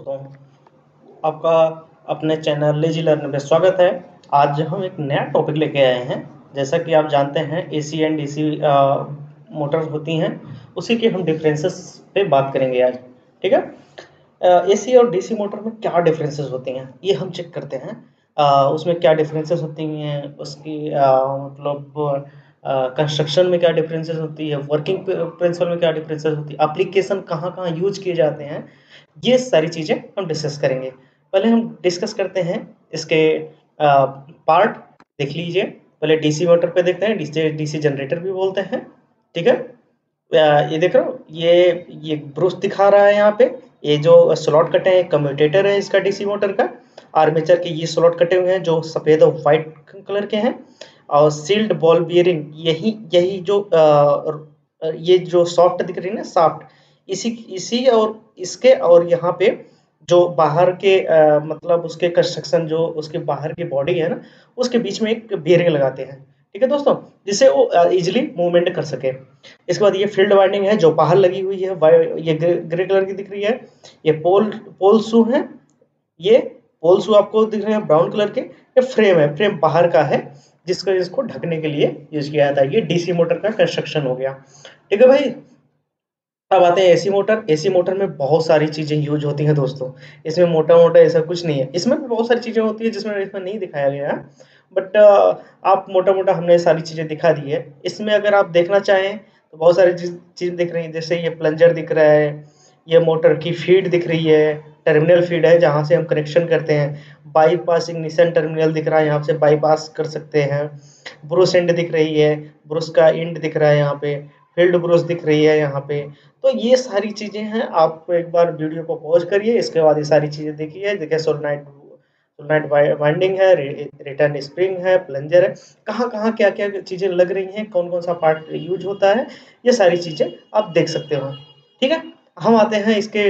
दोस्तों, आपका अपने चैनल लेजी लर्न में स्वागत है। आज हम एक नया टॉपिक लेके आए हैं। जैसा कि आप जानते हैं एसी एंड डीसी मोटर्स होती हैं, उसी के हम डिफरेंसेस पे बात करेंगे आज। ठीक है। एसी और डीसी मोटर में क्या डिफरेंसेस होती हैं ये हम चेक करते हैं। उसमें क्या डिफरेंसेस होती हैं, उसकी मतलब कंस्ट्रक्शन में क्या डिफरेंसेस होती है, वर्किंग प्रिंसिपल में क्या डिफरेंसेस होती है, एप्लीकेशन कहाँ कहाँ यूज किए जाते हैं, ये सारी चीज़ें हम डिस्कस करेंगे। पहले हम डिस्कस करते हैं इसके पार्ट। देख लीजिए, पहले डीसी मोटर पे देखते हैं, डीसी जनरेटर भी बोलते हैं। ठीक है। ये देख रहे हो, ये ब्रूस दिखा रहा है यहाँ पे। ये जो स्लॉट कटे हैं, कम्यूटेटर है इसका डीसी मोटर का। आर्मेचर के ये स्लॉट कटे हुए हैं जो सफ़ेद और वाइट कलर के हैं। और सील्ड बॉल बियरिंग, यही यही जो ये जो सॉफ्ट दिख रही है ना, सॉफ्ट, इसी इसी और इसके और यहाँ पे जो बाहर के मतलब उसके कंस्ट्रक्शन, जो उसके बाहर की बॉडी है ना, उसके बीच में एक बेरिंग लगाते हैं। ठीक है दोस्तों, जिससे वो इजिली मूवमेंट कर सके। इसके बाद ये फील्ड वाइंडिंग है जो बाहर लगी हुई है, ये ग्रे कलर की दिख रही है। ये पोल शू है। ये पोल शू आपको दिख रहे हैं ब्राउन कलर के। ये फ्रेम है, फ्रेम बाहर का है, जिसको ढकने के लिए यूज किया जाता है। ये डीसी मोटर का कंस्ट्रक्शन हो गया। ठीक है भाई। अब आते हैं एसी मोटर। एसी मोटर में बहुत सारी चीज़ें यूज होती हैं दोस्तों। इसमें मोटा-मोटा ऐसा कुछ नहीं है। इसमें भी बहुत सारी चीज़ें होती हैं जिसमें इसमें नहीं दिखाया गया है। बट आप मोटा-मोटा हमने सारी चीज़ें दिखा दी है। इसमें अगर आप देखना चाहें तो बहुत सारी चीज़ दिख रही हैं। जैसे ये प्लंजर दिख रहा है, ये मोटर की फीड दिख रही है, टर्मिनल फीड है जहाँ से हम कनेक्शन करते हैं। बाईपास इग्निशन टर्मिनल दिख रहा है, यहाँ से बाईपास कर सकते हैं। ब्रूस एंड दिख रही है, ब्रूस का एंड दिख रहा है यहाँ पे, फील्ड ब्रूस दिख रही है यहाँ पे। तो ये सारी चीज़ें हैं। आप एक बार वीडियो को पॉज करिए, इसके बाद ये सारी चीज़ें देखिए। देखिए सोलेनोइड सोलेनोइड वाइंडिंग है, रिटर्न स्प्रिंग है, प्लंजर है, कहाँ कहाँ क्या क्या चीज़ें लग रही हैं, कौन कौन सा पार्ट यूज होता है, ये सारी चीज़ें आप देख सकते हो। ठीक है। हम आते हैं इसके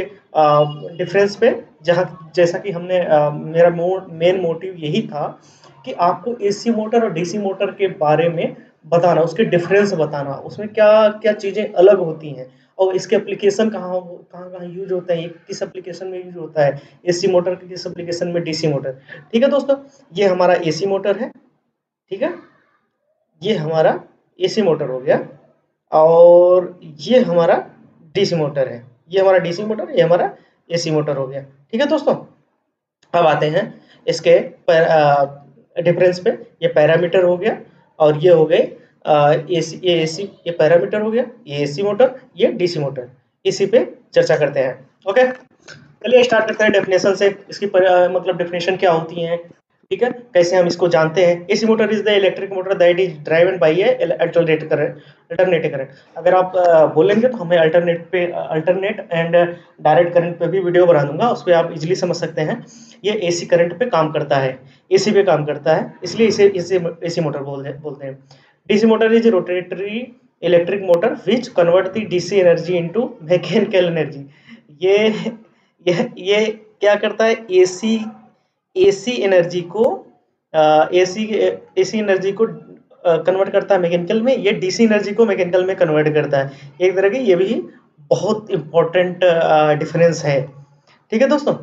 डिफरेंस पे। जहाँ जैसा कि हमने मेरा मेन मोटिव यही था कि आपको एसी मोटर और डीसी मोटर के बारे में बताना, उसके डिफरेंस बताना, उसमें क्या क्या चीज़ें अलग होती हैं और इसके एप्लीकेशन कहाँ कहाँ कहाँ यूज होता है, ये किस एप्लीकेशन में यूज होता है, एसी मोटर के किस एप्लीकेशन में, डीसी मोटर। ठीक है दोस्तों, ये हमारा एसी मोटर है। ठीक है। ये हमारा एसी मोटर हो गया। और ये हमारा डीसी मोटर है। ये हमारा डीसी मोटर, ये हमारा एसी मोटर हो गया। ठीक है दोस्तों। अब आते हैं इसके डिफरेंस पे। ये पैरामीटर हो गया और ये हो गए एसी, ये पैरामीटर हो गया, ये एसी मोटर, ये डीसी मोटर। इसी पे चर्चा करते हैं। ओके, चलिए स्टार्ट करते हैं डेफिनेशन से। इसकी मतलब डेफिनेशन क्या होती है, ठीक है, कैसे हम इसको जानते हैं। AC motor is the electric motor that is driven by A alternating current. अगर आप बोलेंगे तो हमें अल्टरनेट एंड डायरेक्ट करंट पे भी वीडियो बना दूंगा, उस पर आप इजीली समझ सकते हैं। ये एसी करंट पे काम करता है, एसी पे काम करता है, इसलिए इसे इसे एसी मोटर बोलते हैं। DC motor is rotatory electric motor which convert the DC energy into mechanical energy. ये ये क्या करता है, एसी एसी एनर्जी को एसी एसी एनर्जी को कन्वर्ट करता है मैकेनिकल में। ये डीसी एनर्जी को मैकेनिकल में कन्वर्ट करता है। एक तरह की ये भी बहुत इंपॉर्टेंट डिफरेंस है। ठीक है दोस्तों।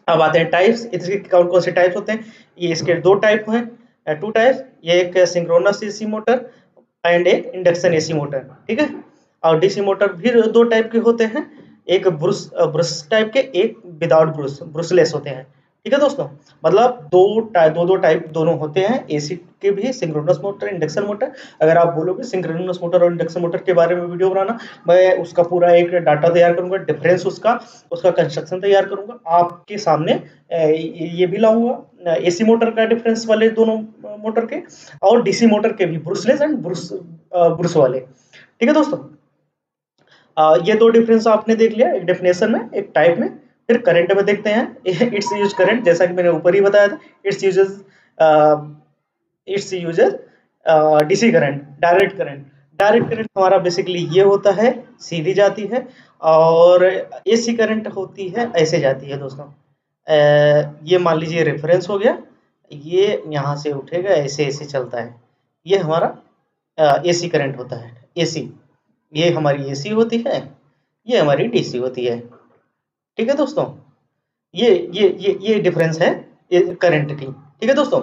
अब आते हैं टाइप्स। इसके कौन कौन से टाइप्स होते हैं। ये इसके दो टाइप हैं, टू टाइप्स। ये एक सिंक्रोनस एसी मोटर एंड एक इंडक्शन एसी मोटर। ठीक है। और डीसी मोटर भी दो टाइप के होते हैं, एक ब्रुश टाइप के, एक विदाउट ब्रुशलेस होते हैं। ठीक है दोस्तों, मतलब दो टाइप दोनों होते हैं, एसी के भी, सिंक्रोनस मोटर, इंडक्शन मोटर। अगर आप बोलोगे सिंक्रोनस मोटर और इंडक्शन मोटर के बारे में वीडियो बनाना, मैं उसका पूरा एक डाटा तैयार करूंगा, डिफरेंस उसका उसका कंस्ट्रक्शन तैयार करूंगा आपके सामने। ये भी लाऊंगा एसी मोटर का डिफरेंस वाले दोनों मोटर के, और डीसी मोटर के भी, ब्रुशलेस एंड ब्रुश वाले। ठीक है दोस्तों। ये दो डिफरेंस आपने देख लिया, एक डेफिनेशन में, एक टाइप में। फिर करंट में देखते हैं। इट्स यूज करंट, जैसा कि मैंने ऊपर ही बताया था, it's uses DC current, direct current. Direct current हमारा बेसिकली ये होता है, सीधी जाती है, और एसी करंट होती है ऐसे जाती है दोस्तों। ये मान लीजिए रेफरेंस हो गया, ये यहाँ से उठेगा, ऐसे ऐसे चलता है। ये हमारा एसी करंट होता है, एसी। ये हमारी एसी होती है, ये हमारी डीसी होती है। ठीक है दोस्तों। ये डिफरेंस है करंट की। ठीक है दोस्तों।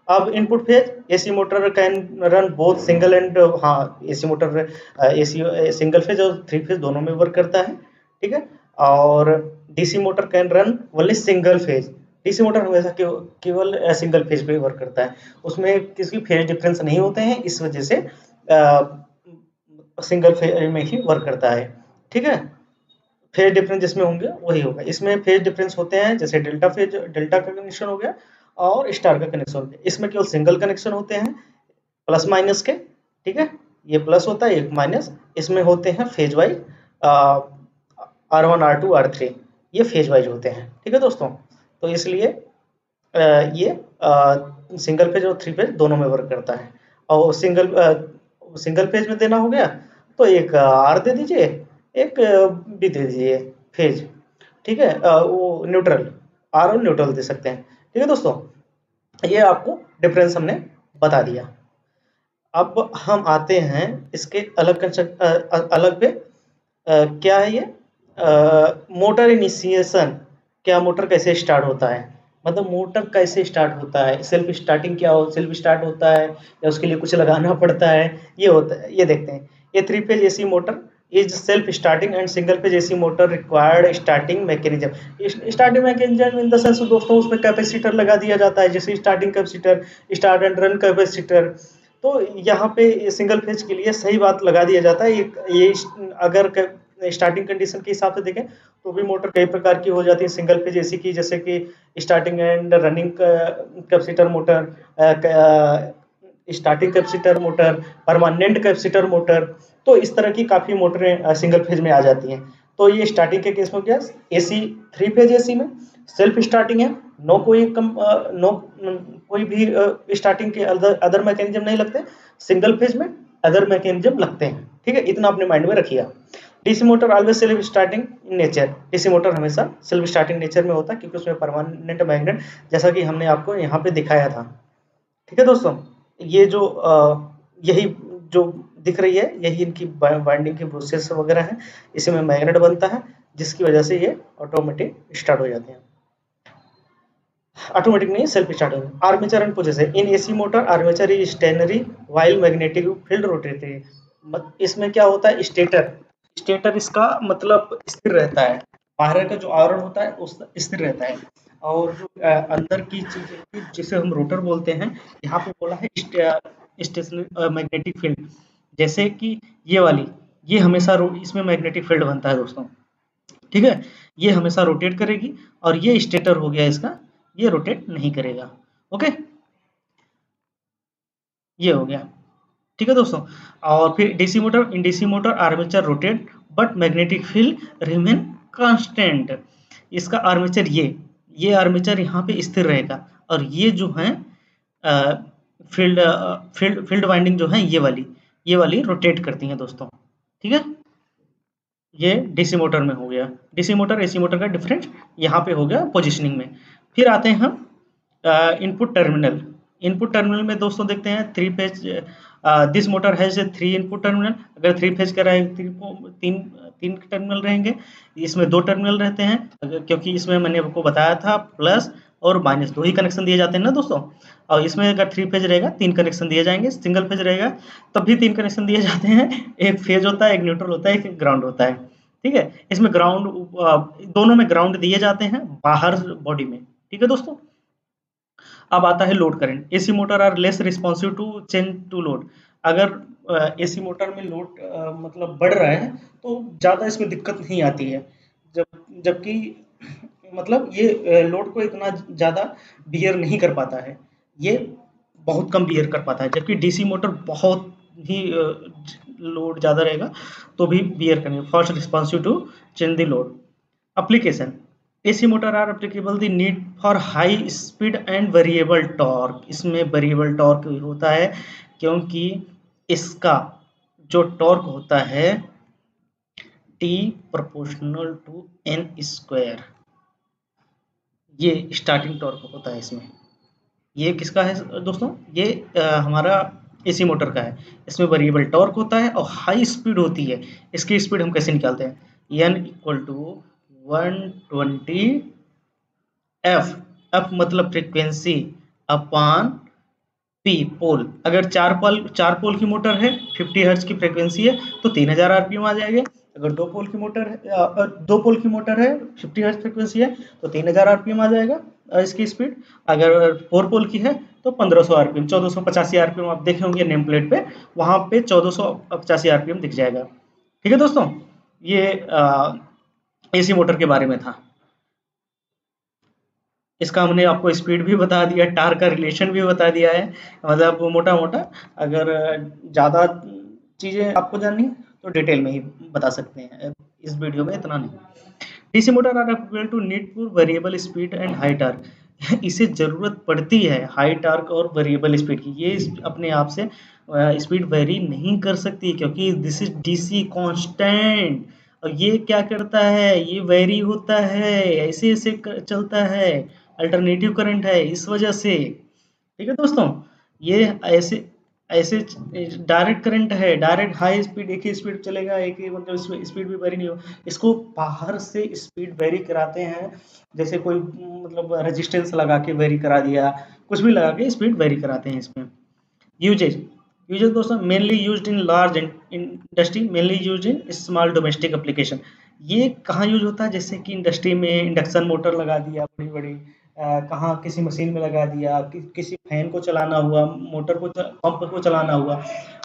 अब input phase AC motor can run both single end, हाँ AC motor AC single phase और थ्री फेज दोनों में वर्क करता है। ठीक है। और DC motor can run only single phase. DC motor हमेशा केवल सिंगल फेज पे वर्क करता है, उसमें किसी फेज डिफरेंस नहीं होते हैं, इस वजह से सिंगल फेज में ही वर्क करता है। ठीक है। फेज डिफरेंस जिसमें होंगे वही होगा। इसमें फेज डिफरेंस होते हैं जैसे डेल्टा का कनेक्शन हो गया और स्टार का कनेक्शन हो गया। इसमें केवल सिंगल कनेक्शन होते हैं प्लस माइनस के। ठीक है। ये प्लस होता है, एक माइनस। इसमें होते हैं phase wise R1 R2 R3, ये फेज वाइज होते हैं। ठीक है दोस्तों। तो इसलिए ये सिंगल फेज और थ्री फेज दोनों में वर्क करता है। और सिंगल फेज में देना हो गया तो एक आर दे दीजिए, एक बी दे दीजिए फेज। ठीक है। वो न्यूट्रल, आर और न्यूट्रल दे सकते हैं। ठीक है दोस्तों। ये आपको डिफरेंस हमने बता दिया। अब हम आते हैं इसके अलग कंसेप्ट अलग पे। क्या है ये मोटर इनिशिएशन, क्या मोटर कैसे स्टार्ट होता है, मतलब मोटर कैसे स्टार्ट होता है, सेल्फ स्टार्टिंग क्या हो, सेल्फ स्टार्ट होता है या उसके लिए कुछ लगाना पड़ता है, ये होता है, ये देखते हैं। ये three phase AC motor is self starting and single phase AC motor required starting mechanism. Starting mechanism in the sense दोस्तों उसमें कैपेसिटर लगा दिया जाता है, जैसे starting capacitor, start and run capacitor. तो यहाँ पे सिंगल फेज के लिए सही बात लगा दिया जाता है। ये अगर स्टार्टिंग कंडीशन के हिसाब से देखें तो भी मोटर कई प्रकार की हो जाती है सिंगल फेज एसी की, जैसे कि starting and running capacitor motor, starting capacitor motor, permanent capacitor motor. तो इस तरह की काफ़ी मोटरें सिंगल फेज में आ जाती हैं। तो ये स्टार्टिंग के केस में क्या, एसी थ्री फेज एसी में सेल्फ स्टार्टिंग है, नो कोई नो कोई भी स्टार्टिंग के अदर मैकेनिज्म नहीं लगते। सिंगल फेज में अदर मैकेनिज्म लगते हैं। ठीक है, इतना अपने माइंड में रखिएगा। DC motor always self starting in nature. DC motor हमेशा सेल्फ स्टार्टिंग नेचर में होता है क्योंकि उसमें परमानेंट मैग्नेट, जैसा कि हमने आपको यहाँ पे दिखाया था। ठीक है दोस्तों। ये जो यही जो दिख रही है यही इनकी वाइंडिंग की प्रोसेस वगैरह है, इसी में मैग्नेट बनता है जिसकी वजह से ये ऑटोमेटिक स्टार्ट हो जाते हैं। ऑटोमेटिक नहीं, सेल्फ स्टार्ट होगा। Armature and position in AC motor, armature is stationary while magnetic field rotatory. इसमें क्या होता है, स्टेटर, स्टेटर इसका मतलब स्थिर रहता है, बाहर का जो आवरण होता है उस स्थिर रहता है, और जो अंदर की चीज होती है जिसे हम रोटर बोलते हैं, यहाँ पे बोला है स्टेशनरी मैग्नेटिक फील्ड। जैसे कि ये वाली, ये हमेशा इसमें मैग्नेटिक फील्ड बनता है दोस्तों। ठीक है। ये हमेशा रोटेट करेगी, और ये स्टेटर हो गया इसका, ये रोटेट नहीं करेगा। ओके, ये हो गया। ठीक है दोस्तों। और फिर DC motor, in DC motor armature rotate but magnetic field remain constant. इसका आर्मेचर, ये आर्मेचर यहाँ पे स्थिर रहेगा, और ये जो है फील्ड फील्ड फील्ड वाइंडिंग जो है ये वाली रोटेट करती हैं दोस्तों। ठीक है। ये डीसी मोटर में हो गया। डीसी मोटर एसी मोटर का डिफरेंस यहाँ पे हो गया पोजीशनिंग में। फिर आते हैं हम इनपुट टर्मिनल। इनपुट टर्मिनल में दोस्तों देखते हैं three phase, this motor has three input terminal. अगर थ्री फेज का रहे तीन तीन टर्मिनल रहेंगे, इसमें दो टर्मिनल रहते हैं, क्योंकि इसमें मैंने आपको बताया था प्लस और माइनस दो ही कनेक्शन दिए जाते हैं ना दोस्तों। और इसमें अगर थ्री फेज रहेगा तीन कनेक्शन दिए जाएंगे, सिंगल फेज रहेगा तब भी तीन कनेक्शन दिए जाते हैं। एक फेज होता है, एक न्यूट्रल होता है, एक ग्राउंड होता है। ठीक है। इसमें ग्राउंड, दोनों में ग्राउंड दिए जाते हैं बाहर बॉडी में। ठीक है दोस्तों। अब आता है load current. AC motor are less responsive to change to load. अगर एसी मोटर में लोड मतलब बढ़ रहा है तो ज़्यादा इसमें दिक्कत नहीं आती है, जबकि मतलब ये लोड को इतना ज़्यादा बियर नहीं कर पाता है, ये बहुत कम बियर कर पाता है, जबकि डीसी मोटर बहुत ही लोड ज़्यादा रहेगा तो भी बियर करेंगे। Fast responsive to change the load. Application, AC motor are applicable the need for high speed and variable torque. इसमें वेरिएबल टॉर्क होता है क्योंकि इसका जो टॉर्क होता है T proportional to N square, ये स्टार्टिंग टॉर्क होता है इसमें। ये किसका है दोस्तों, ये हमारा एसी मोटर का है। इसमें वेरिएबल टॉर्क होता है और हाई स्पीड होती है। इसकी स्पीड हम कैसे निकालते हैं, n equal to 120 F, F मतलब फ्रीक्वेंसी अपान पी पोल। अगर चार पोल की मोटर है, 50 हर्ट्ज की फ्रीक्वेंसी है, तो 3000 आरपीएम आ जाएगा। अगर दो पोल की मोटर है, दो पोल की मोटर है, 50 हर्ट्ज फ्रीक्वेंसी है, तो 3000 आरपीएम आ जाएगा इसकी स्पीड। अगर 4 पोल की है तो 1500 आरपीएम, 1485 आरपीएम आप देखे होंगे नेम प्लेट पे, वहां पे 1485 आरपीएम दिख जाएगा। ठीक है दोस्तों, ये एसी मोटर के बारे में था। इसका हमने आपको स्पीड भी बता दिया, टार्क का रिलेशन भी बता दिया है, मतलब मोटा मोटा। अगर ज़्यादा चीज़ें आपको जाननी है तो डिटेल में ही बता सकते हैं, इस वीडियो में इतना नहीं। DC motor are applicable to need for variable speed and high torque. इसे ज़रूरत पड़ती है हाई टार्क और वेरिएबल स्पीड की। ये अपने आप से स्पीड वेरी नहीं कर सकती, क्योंकि दिस इज डीसी कांस्टेंट। और ये क्या करता है, ये वेरी होता है, ऐसे ऐसे चलता है, अल्टरनेटिव करंट है, इस वजह से। ठीक है दोस्तों, ये ऐसे ऐसे डायरेक्ट करंट है, डायरेक्ट हाई स्पीड एक ही स्पीड चलेगा, एक ही मतलब स्पीड भी वेरी नहीं हो। इसको बाहर से स्पीड वेरी कराते हैं, जैसे कोई मतलब रेजिस्टेंस लगा के वेरी करा दिया, कुछ भी लगा के स्पीड वेरी कराते हैं इसमें। यूजेज, यूजेज दोस्तों, mainly used in large industry, mainly used in small domestic application. ये कहाँ यूज होता है, जैसे कि इंडस्ट्री में इंडक्शन मोटर लगा दिया बड़ी बड़ी, कहाँ किसी मशीन में लगा दिया, किसी फैन को चलाना हुआ, मोटर को पंप को चलाना हुआ,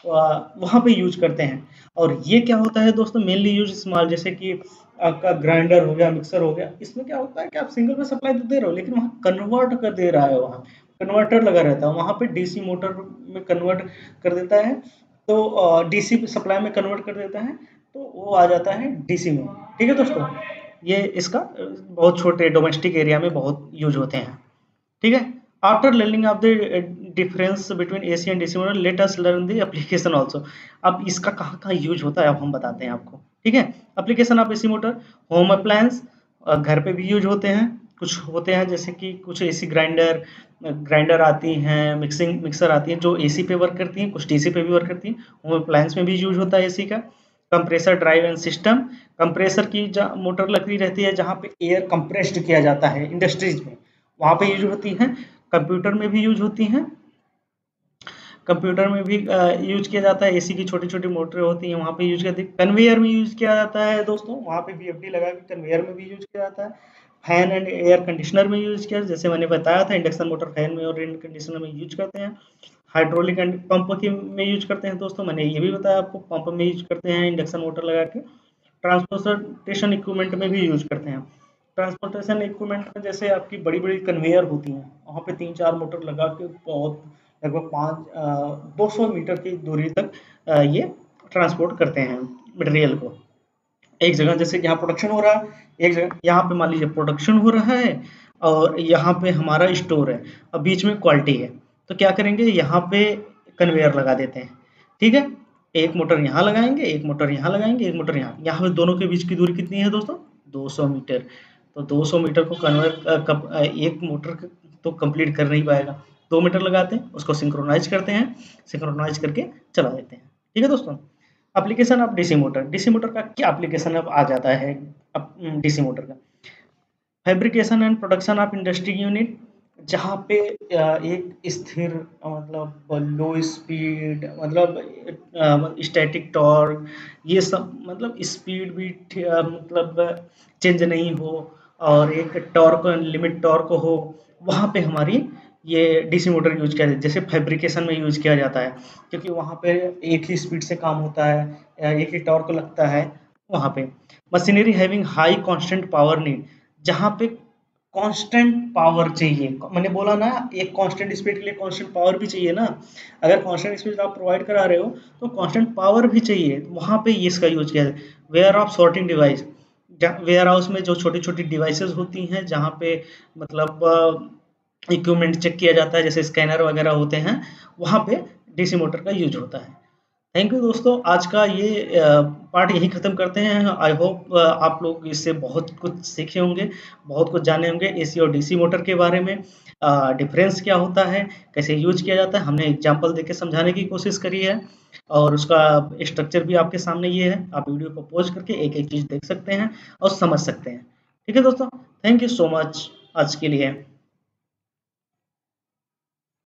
वहाँ पे यूज करते हैं। और ये क्या होता है दोस्तों, मेनली यूज स्मॉल, जैसे कि आपका ग्राइंडर हो गया, मिक्सर हो गया, इसमें क्या होता है कि आप सिंगल में सप्लाई तो दे रहे हो, लेकिन वहाँ कन्वर्ट कर दे रहा है, वहाँ कन्वर्टर लगा रहता है, वहाँ पे डीसी मोटर में कन्वर्ट कर देता है, तो डीसी सप्लाई में कन्वर्ट कर देता है, तो वो आ जाता है डीसी में। ठीक है दोस्तों, ये इसका बहुत छोटे डोमेस्टिक एरिया में बहुत यूज होते हैं। ठीक है, after learning of the difference between AC and DC motor, let us learn the application also. अब इसका कहाँ कहाँ यूज होता है अब हम बताते हैं आपको। ठीक है, application of AC motor, home appliance, घर पे भी यूज होते हैं, कुछ होते हैं जैसे कि कुछ एसी ग्राइंडर ग्राइंडर आती हैं, मिक्सर आती हैं जो एसी पे वर्क करती हैं, कुछ डीसी पे भी वर्क करती हैं। होम अप्लायंस में भी यूज होता है एसी का। Compressor drive and system, compressor की मोटर लगी रहती है जहाँ पे एयर कंप्रेस्ड किया जाता है इंडस्ट्रीज में, वहाँ पे यूज होती हैं। कंप्यूटर में भी यूज होती हैं, कंप्यूटर में भी यूज किया जाता है, एसी की छोटी छोटी मोटरें होती हैं वहाँ पे यूज करती है। कन्वेयर में यूज किया जाता है दोस्तों, वहाँ पे वीएफडी लगा के कन्वेयर में भी यूज किया जाता है। फैन एंड एयर कंडीशनर में यूज किया, जैसे मैंने बताया था, इंडक्शन मोटर फैन में और एयर कंडीशनर में यूज करते हैं। हाइड्रोलिक एंड पंप की में यूज करते हैं दोस्तों, मैंने ये भी बताया आपको, पंप में यूज करते हैं इंडक्शन मोटर लगा के। ट्रांसपोर्टेशन इक्विपमेंट में भी यूज करते हैं। ट्रांसपोर्टेशन इक्विपमेंट में जैसे आपकी बड़ी बड़ी कन्वेयर होती हैं, वहाँ पे 3-4 मोटर लगा के बहुत लगभग 200 मीटर की दूरी तक ये ट्रांसपोर्ट करते हैं मटेरियल को। एक जगह जैसे कि यहाँ प्रोडक्शन हो रहा है, एक जगह यहाँ पे मान लीजिए प्रोडक्शन हो रहा है, और यहाँ पे हमारा स्टोर है, और बीच में क्वालिटी है, तो क्या करेंगे, यहाँ पे कन्वेयर लगा देते हैं। ठीक है, एक मोटर यहाँ लगाएंगे, एक मोटर यहाँ लगाएंगे, एक मोटर यहाँ, यहाँ पे दोनों के बीच की दूरी कितनी है दोस्तों, 200 मीटर। तो 200 मीटर को एक मोटर तो कंप्लीट कर नहीं पाएगा, 2 मीटर लगाते हैं, उसको सिंक्रोनाइज करते हैं, सिंक्रोनाइज करके चला देते हैं। ठीक है दोस्तों, application of DC motor, DC motor का क्या एप्लीकेशन अब आ जाता है, अब डीसी मोटर का fabrication and production of industry unit, जहाँ पे एक स्थिर मतलब लो स्पीड मतलब स्टैटिक टॉर्क, ये सब मतलब स्पीड भी मतलब चेंज नहीं हो, और एक टॉर्क लिमिट टॉर्क हो, वहाँ पे हमारी ये डीसी मोटर यूज किया जाता है। जैसे फैब्रिकेशन में यूज किया जाता है, क्योंकि वहाँ पे एक ही स्पीड से काम होता है, एक ही टॉर्क लगता है वहाँ पे। Machinery having high constant power need, जहाँ पे कांस्टेंट पावर चाहिए, मैंने बोला ना, एक कांस्टेंट स्पीड के लिए कांस्टेंट पावर भी चाहिए ना। अगर कांस्टेंट स्पीड आप प्रोवाइड करा रहे हो तो कांस्टेंट पावर भी चाहिए, वहाँ पे ये इसका यूज किया जाए। Where of sorting device, warehouse में जो छोटी छोटी डिवाइसेस होती हैं, जहाँ पे मतलब इक्विपमेंट चेक किया जाता है, जैसे स्कैनर वगैरह होते हैं, वहाँ पे डीसी मोटर का यूज होता है। थैंक यू दोस्तों, आज का ये पार्ट यहीं ख़त्म करते हैं। आई होप आप लोग इससे बहुत कुछ सीखे होंगे, बहुत कुछ जाने होंगे एसी और डीसी मोटर के बारे में, डिफरेंस क्या होता है, कैसे यूज किया जाता है, हमने एग्जांपल देके समझाने की कोशिश करी है, और उसका स्ट्रक्चर भी आपके सामने ये है, आप वीडियो को पॉज करके एक एक चीज़ देख सकते हैं और समझ सकते हैं। ठीक है दोस्तों, थैंक यू सो मच। आज के लिए।